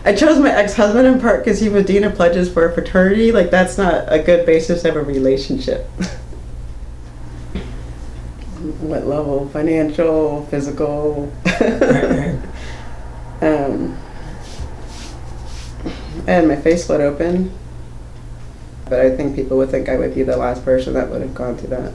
I chose my ex-husband in part because he was dean of pledges for a fraternity. Like, that's not a good basis of a relationship. What level? Financial, physical. I had my face split open, but I think people would think I would be the last person that would have gone through that.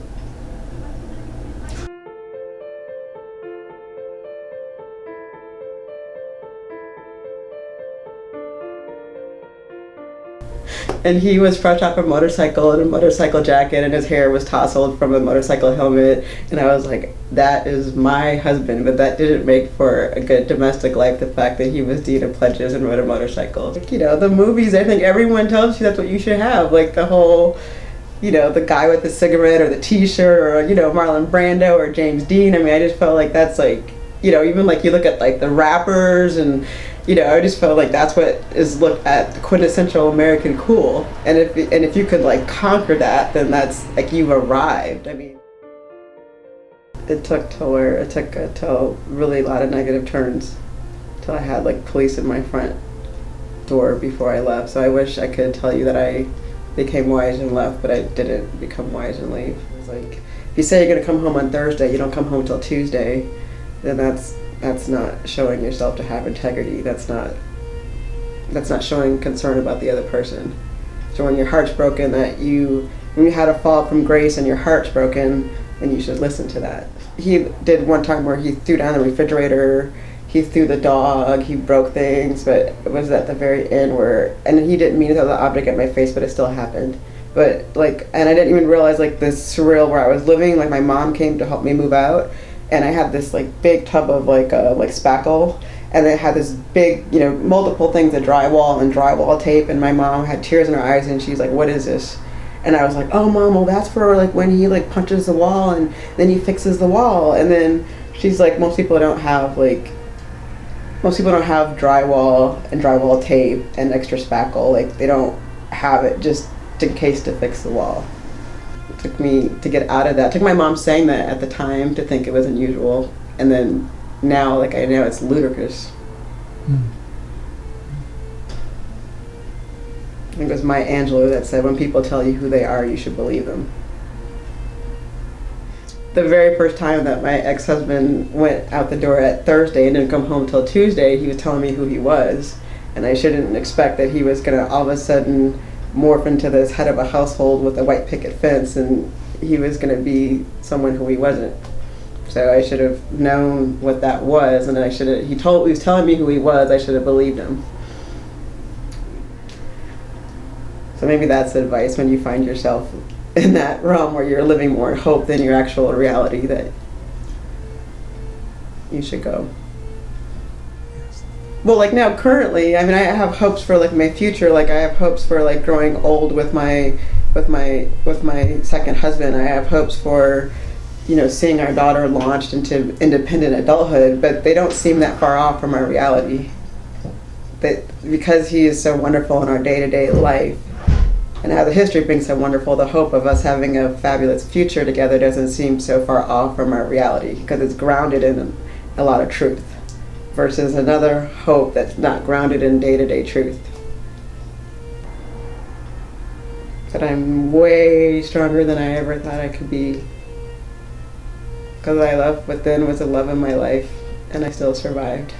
And he was fresh off a motorcycle in a motorcycle jacket, and his hair was tousled from a motorcycle helmet. And I was like, that is my husband. But that didn't make for a good domestic life, the fact that he was dean of pledges and rode a motorcycle. Like, you know, the movies, I think everyone tells you that's what you should have. Like the whole, you know, the guy with the cigarette or the t-shirt, or, you know, Marlon Brando or James Dean. I mean, I just felt like that's like, you know, even like you look at like the rappers, and you know, I just felt like that's what is looked at quintessential American cool. And if you could like conquer that, then that's like you've arrived. I mean, it took till really a lot of negative turns till I had like police in my front door before I left. So I wish I could tell you that I became wise and left, but I didn't become wise and leave. It's like, if you say you're gonna come home on Thursday, you don't come home till Tuesday, then that's not showing yourself to have integrity. That's not showing concern about the other person. So when your heart's broken, when you had a fall from grace and your heart's broken, then you should listen to that. He did one time where he threw down the refrigerator, he threw the dog, he broke things, but it was at the very end and he didn't mean to throw the object at my face, but it still happened. But like, and I didn't even realize like this surreal where I was living, like my mom came to help me move out, and I had this like big tub of like spackle, and it had this big, you know, multiple things of drywall and drywall tape, and my mom had tears in her eyes, and she's like, what is this? And I was like, oh mom, well that's for like when he like punches the wall and then he fixes the wall. And then she's like, most people don't have drywall and drywall tape and extra spackle. Like they don't have it just in case to fix the wall. It took me to get out of that. It took my mom saying that at the time to think it was unusual, and then now like I know it's ludicrous. I think it was Maya Angelou that said, when people tell you who they are, you should believe them. The very first time that my ex-husband went out the door at Thursday and didn't come home till Tuesday, he was telling me who he was, and I shouldn't expect that he was gonna all of a sudden morph into this head of a household with a white picket fence, and he was gonna be someone who he wasn't. So I should have known what that was, and he was telling me who he was, I should have believed him. So maybe that's advice when you find yourself in that realm where you're living more in hope than your actual reality, that you should go. Well, like now currently, I mean, I have hopes for like my future. Like I have hopes for like growing old with my second husband. I have hopes for, you know, seeing our daughter launched into independent adulthood, but they don't seem that far off from our reality. That because he is so wonderful in our day-to-day life, and how the history being so wonderful, the hope of us having a fabulous future together doesn't seem so far off from our reality, because it's grounded in a lot of truth, versus another hope that's not grounded in day-to-day truth. That I'm way stronger than I ever thought I could be, because I left what then was the love of my life, and I still survived.